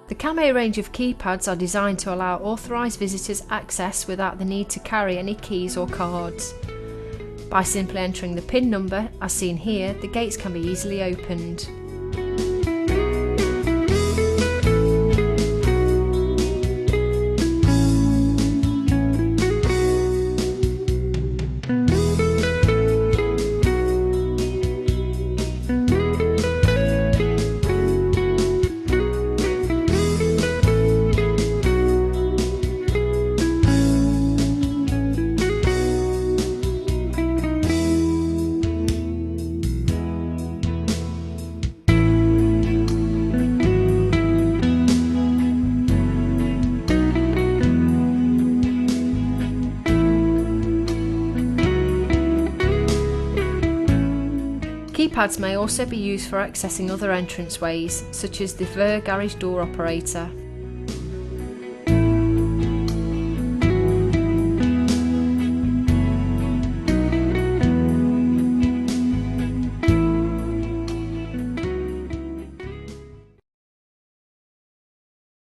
The Camo range of keypads are designed to allow authorised visitors access without the need to carry any keys or cards. By simply entering the PIN number, as seen here, the gates can be easily opened. Keypads may also be used for accessing other entranceways, such as the rear garage door operator.